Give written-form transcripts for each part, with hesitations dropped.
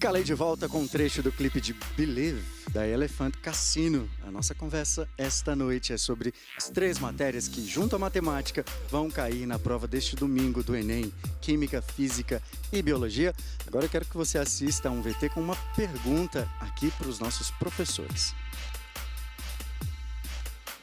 Escalei de volta com um trecho do clipe de Believe, da Elephant Casino. A nossa conversa esta noite é sobre as 3 matérias que, junto à matemática, vão cair na prova deste domingo do Enem: Química, Física e Biologia. Agora eu quero que você assista a um VT com uma pergunta aqui para os nossos professores.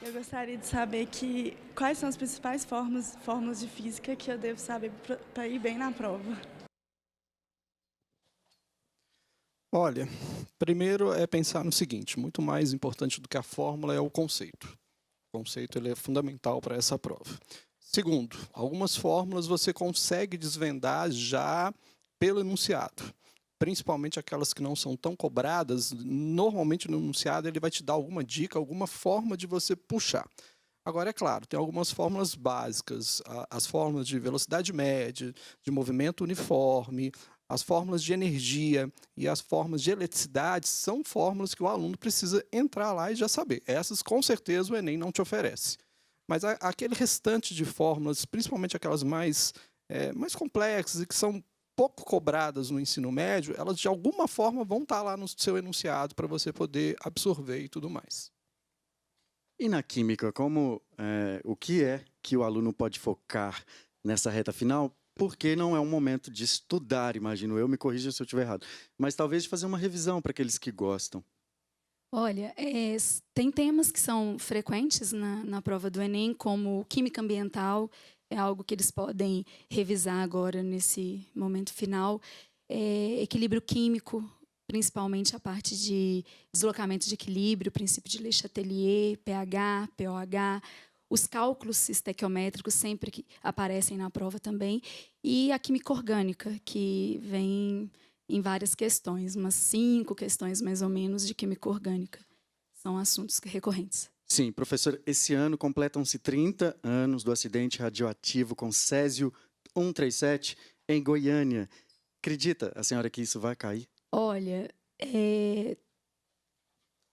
Eu gostaria de saber quais são as principais fórmulas de física que eu devo saber para ir bem na prova. Olha, primeiro é pensar no seguinte: muito mais importante do que a fórmula é o conceito. O conceito ele é fundamental para essa prova. Segundo, algumas fórmulas você consegue desvendar já pelo enunciado. Principalmente aquelas que não são tão cobradas, normalmente no enunciado ele vai te dar alguma dica, alguma forma de você puxar. Agora, é claro, tem algumas fórmulas básicas, as fórmulas de velocidade média, de movimento uniforme, as fórmulas de energia e as fórmulas de eletricidade são fórmulas que o aluno precisa entrar lá e já saber. Essas, com certeza, o Enem não te oferece. Mas aquele restante de fórmulas, principalmente aquelas mais complexas e que são pouco cobradas no ensino médio, elas de alguma forma vão estar lá no seu enunciado para você poder absorver e tudo mais. E na química, o que é que o aluno pode focar nessa reta final? Porque não é um momento de estudar, imagino eu, me corrija se eu estiver errado, mas talvez de fazer uma revisão para aqueles que gostam. Olha, tem temas que são frequentes na prova do Enem, como química ambiental, é algo que eles podem revisar agora nesse momento final. Equilíbrio químico, principalmente a parte de deslocamento de equilíbrio, princípio de Le Chatelier, pH, pOH, os cálculos estequiométricos sempre que aparecem na prova também, e a química orgânica, que vem em várias questões, umas 5 questões mais ou menos de química orgânica. São assuntos recorrentes. Sim, professor, esse ano completam-se 30 anos do acidente radioativo com Césio 137 em Goiânia. Acredita a senhora que isso vai cair? Olha,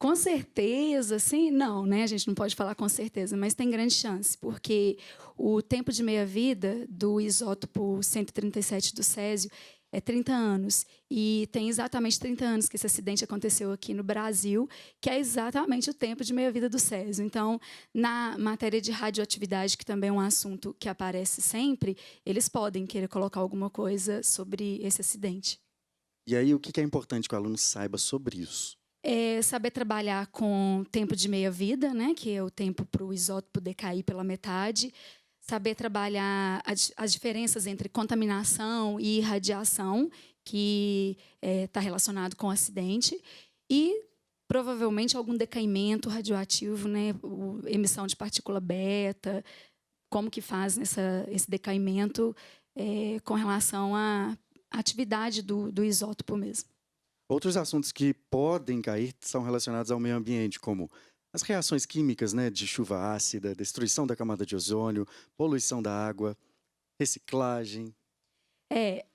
com certeza, sim, não, né? A gente não pode falar com certeza, mas tem grande chance, porque o tempo de meia-vida do isótopo 137 do césio é 30 anos. E tem exatamente 30 anos que esse acidente aconteceu aqui no Brasil, que é exatamente o tempo de meia-vida do césio. Então, na matéria de radioatividade, que também é um assunto que aparece sempre, eles podem querer colocar alguma coisa sobre esse acidente. E aí, o que é importante que o aluno saiba sobre isso? Saber trabalhar com tempo de meia-vida, né, que é o tempo para o isótopo decair pela metade. Saber trabalhar as diferenças entre contaminação e radiação, que está relacionado com o acidente. E, provavelmente, algum decaimento radioativo, né, emissão de partícula beta, como que faz esse decaimento com relação à atividade do isótopo mesmo. Outros assuntos que podem cair são relacionados ao meio ambiente, como as reações químicas, né, de chuva ácida, destruição da camada de ozônio, poluição da água, reciclagem.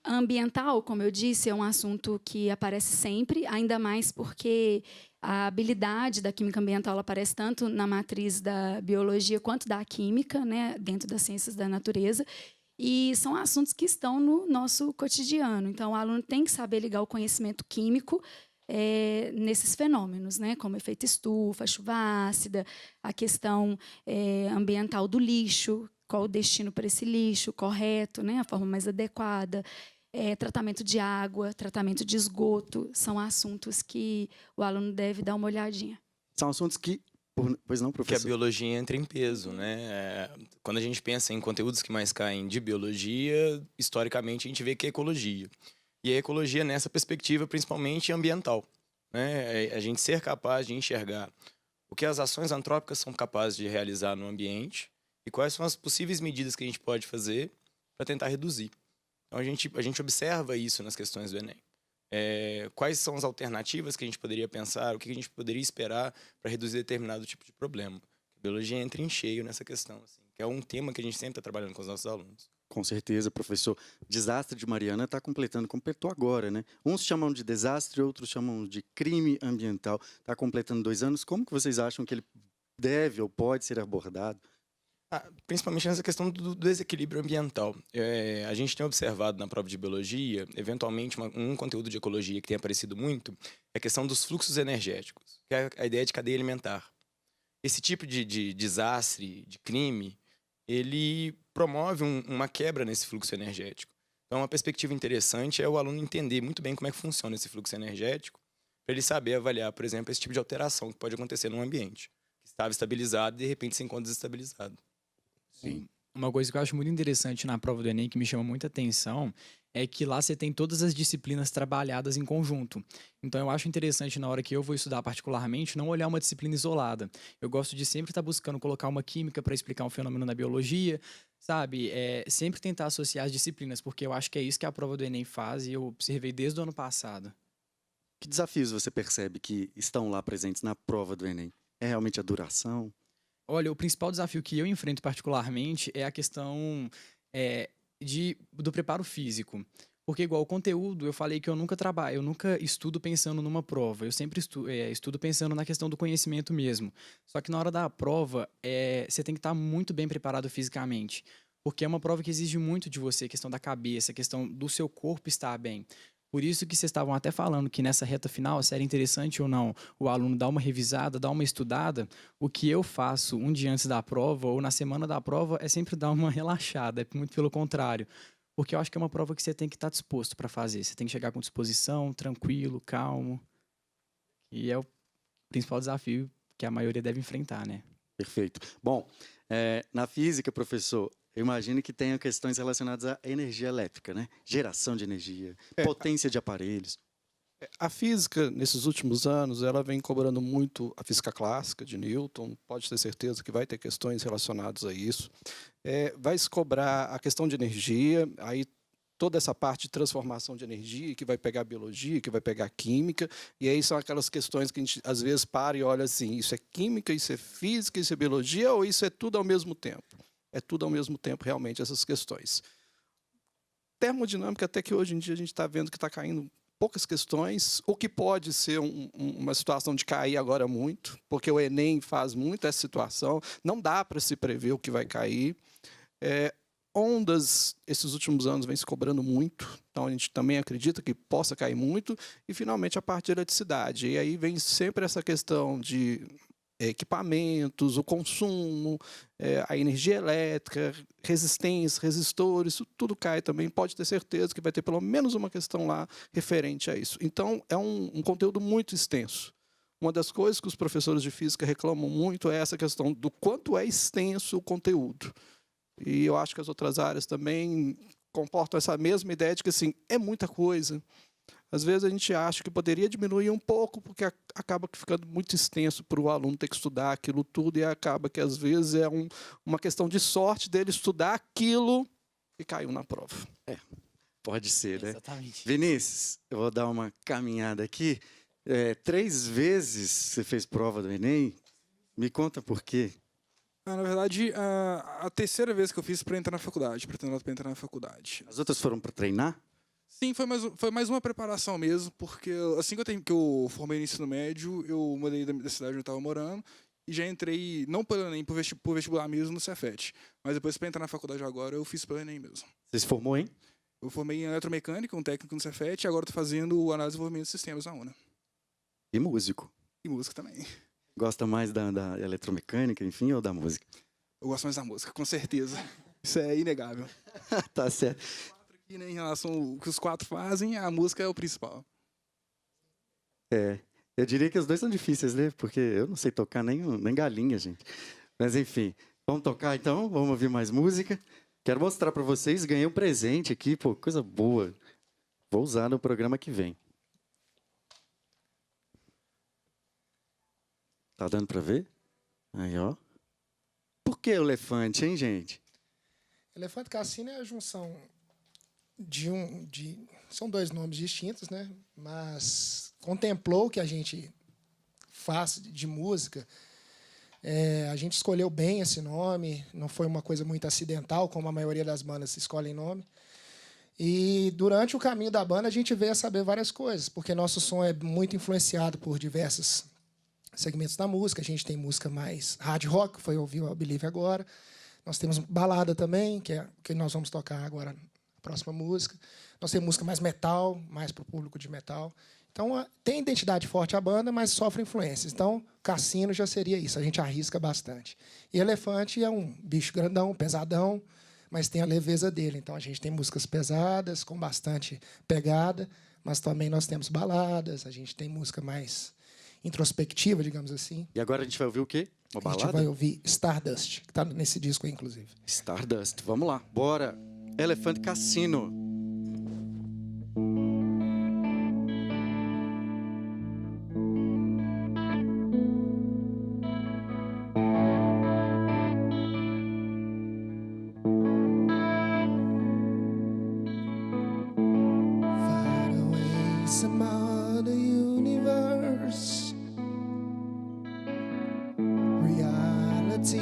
Ambiental, como eu disse, é um assunto que aparece sempre, ainda mais porque a habilidade da química ambiental aparece tanto na matriz da biologia quanto da química, né, dentro das ciências da natureza. E são assuntos que estão no nosso cotidiano. Então, o aluno tem que saber ligar o conhecimento químico nesses fenômenos, né? Como efeito estufa, chuva ácida, a questão ambiental do lixo, qual o destino para esse lixo correto, né? A forma mais adequada, tratamento de água, tratamento de esgoto, são assuntos que o aluno deve dar uma olhadinha. São assuntos que... Pois não, professor? Que a biologia entra em peso, né? Quando a gente pensa em conteúdos que mais caem de biologia, historicamente a gente vê que é ecologia. E a ecologia nessa perspectiva principalmente ambiental, né? A gente ser capaz de enxergar o que as ações antrópicas são capazes de realizar no ambiente e quais são as possíveis medidas que a gente pode fazer para tentar reduzir. Então a gente observa isso nas questões do Enem. Quais são as alternativas que a gente poderia pensar, o que a gente poderia esperar para reduzir determinado tipo de problema. A biologia entra em cheio nessa questão, assim, que é um tema que a gente sempre está trabalhando com os nossos alunos. Com certeza, professor. Desastre de Mariana completou agora, né? Uns chamam de desastre, outros chamam de crime ambiental. Está completando 2 anos. Como que vocês acham que ele deve ou pode ser abordado? Principalmente nessa questão do desequilíbrio ambiental. A gente tem observado na prova de biologia, eventualmente, um conteúdo de ecologia que tem aparecido muito é a questão dos fluxos energéticos, que é a ideia de cadeia alimentar. Esse tipo de desastre, de crime, ele promove uma quebra nesse fluxo energético. Então, uma perspectiva interessante é o aluno entender muito bem como é que funciona esse fluxo energético, para ele saber avaliar, por exemplo, esse tipo de alteração que pode acontecer num ambiente que estava estabilizado e, de repente, se encontra desestabilizado. Sim. Uma coisa que eu acho muito interessante na prova do Enem, que me chama muita atenção, é que lá você tem todas as disciplinas trabalhadas em conjunto. Então eu acho interessante, na hora que eu vou estudar particularmente, não olhar uma disciplina isolada. Eu gosto de sempre estar buscando colocar uma química para explicar um fenômeno na biologia, sabe? Sempre tentar associar as disciplinas, porque eu acho que é isso que a prova do Enem faz e eu observei desde o ano passado. Que desafios você percebe que estão lá presentes na prova do Enem? É realmente a duração? Olha, o principal desafio que eu enfrento particularmente é a questão do preparo físico. Porque, igual o conteúdo, eu falei que eu nunca estudo pensando numa prova. Eu sempre estudo pensando na questão do conhecimento mesmo. Só que na hora da prova, você tem que estar muito bem preparado fisicamente. Porque é uma prova que exige muito de você, a questão da cabeça, a questão do seu corpo estar bem. Por isso que vocês estavam até falando que nessa reta final, se era interessante ou não o aluno dar uma revisada, dar uma estudada, o que eu faço um dia antes da prova ou na semana da prova é sempre dar uma relaxada, é muito pelo contrário. Porque eu acho que é uma prova que você tem que estar disposto para fazer. Você tem que chegar com disposição, tranquilo, calmo. E é o principal desafio que a maioria deve enfrentar, né? Perfeito. Bom, na física, professor, eu imagino que tenha questões relacionadas à energia elétrica, né? Geração de energia, potência de aparelhos. A física, nesses últimos anos, ela vem cobrando muito a física clássica de Newton, pode ter certeza que vai ter questões relacionadas a isso. Vai se cobrar a questão de energia, aí toda essa parte de transformação de energia, que vai pegar a biologia, que vai pegar a química, e aí são aquelas questões que a gente, às vezes, para e olha assim, isso é química, isso é física, isso é biologia, ou isso é tudo ao mesmo tempo? É tudo ao mesmo tempo, realmente, essas questões. Termodinâmica, até que hoje em dia a gente está vendo que está caindo poucas questões, o que pode ser uma situação de cair agora muito, porque o Enem faz muito essa situação, não dá para se prever o que vai cair. Ondas, esses últimos anos, vem se cobrando muito, então a gente também acredita que possa cair muito, e finalmente a parte de eletricidade. E aí vem sempre essa questão de equipamentos, o consumo, a energia elétrica, resistência, resistores, isso tudo cai também. Pode ter certeza que vai ter pelo menos uma questão lá referente a isso. Então, é um conteúdo muito extenso. Uma das coisas que os professores de física reclamam muito é essa questão do quanto é extenso o conteúdo. E eu acho que as outras áreas também comportam essa mesma ideia de que assim, é muita coisa. Às vezes a gente acha que poderia diminuir um pouco, porque acaba ficando muito extenso para o aluno ter que estudar aquilo tudo, e acaba que, às vezes, é uma questão de sorte dele estudar aquilo e caiu na prova. Pode ser, né? Exatamente. Vinícius, eu vou dar uma caminhada aqui. 3 vezes você fez prova do Enem. Me conta por quê. Na verdade, a terceira vez que eu fiz para entrar na faculdade, pretendendo para entrar na faculdade. As outras foram para treinar? Sim, foi mais uma preparação mesmo, porque assim que eu formei no ensino médio, eu mudei da cidade onde eu estava morando e já entrei, não pelo Enem, por vestibular mesmo no Cefet. Mas depois, para entrar na faculdade agora, eu fiz pelo Enem mesmo. Você se formou, hein? Eu formei em eletromecânica, um técnico no Cefet, e agora estou fazendo análise de desenvolvimento de sistemas na UNA. E músico. E música também. Gosta mais da eletromecânica, enfim, ou da música? Eu gosto mais da música, com certeza. Isso é inegável. Tá certo. E, né, em relação ao que os 4 fazem, a música é o principal. Eu diria que os dois são difíceis, né? Porque eu não sei tocar nem galinha, gente. Mas, enfim, vamos tocar então? Vamos ouvir mais música? Quero mostrar para vocês, ganhei um presente aqui, pô, coisa boa. Vou usar no programa que vem. Tá dando para ver? Aí, ó. Por que elefante, hein, gente? Elefante Cassino é a junção são 2 nomes distintos, né? Mas contemplou o que a gente faz de música. A gente escolheu bem esse nome, não foi uma coisa muito acidental, como a maioria das bandas escolhem nome. E durante o caminho da banda a gente veio a saber várias coisas, porque nosso som é muito influenciado por diversos segmentos da música. A gente tem música mais hard rock, foi ouvir o Believe agora. Nós temos balada também, que é que nós vamos tocar agora na próxima música. Nós temos música mais metal, mais para o público de metal. Então, tem identidade forte a banda, mas sofre influências. Então, Cassino já seria isso, a gente arrisca bastante. E Elefante é um bicho grandão, pesadão, mas tem a leveza dele. Então, a gente tem músicas pesadas, com bastante pegada, mas também nós temos baladas, a gente tem música mais introspectiva, digamos assim. E agora a gente vai ouvir o quê? Uma A gente balada? vai ouvir Stardust, que está nesse disco aí, inclusive. Stardust. Vamos lá. Bora. Elefante Cassino. Far away, some other universe. Reality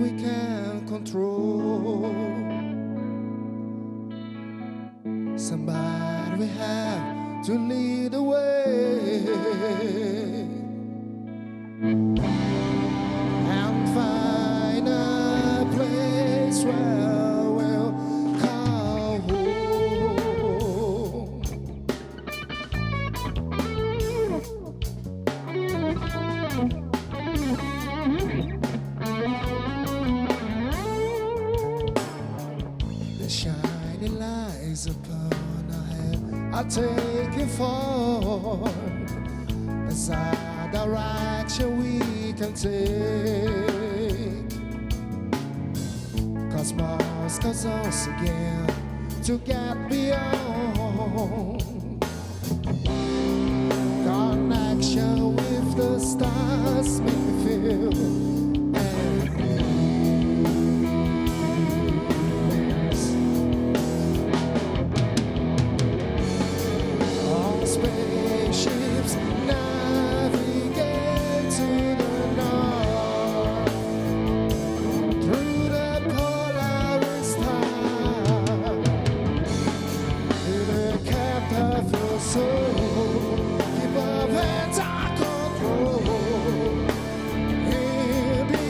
we can't control. Somebody we have to lead the way and find a place where we'll call home. The shining lights upon our head are taking form. There's a direction we can take. Cosmos calls us again to get beyond. Connection with the stars make me feel at peace. All spaceships navigate to the north through the Polaris star. The captain of your soul, keep up and take control. In the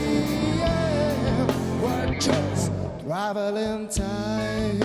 air, we're just traveling time.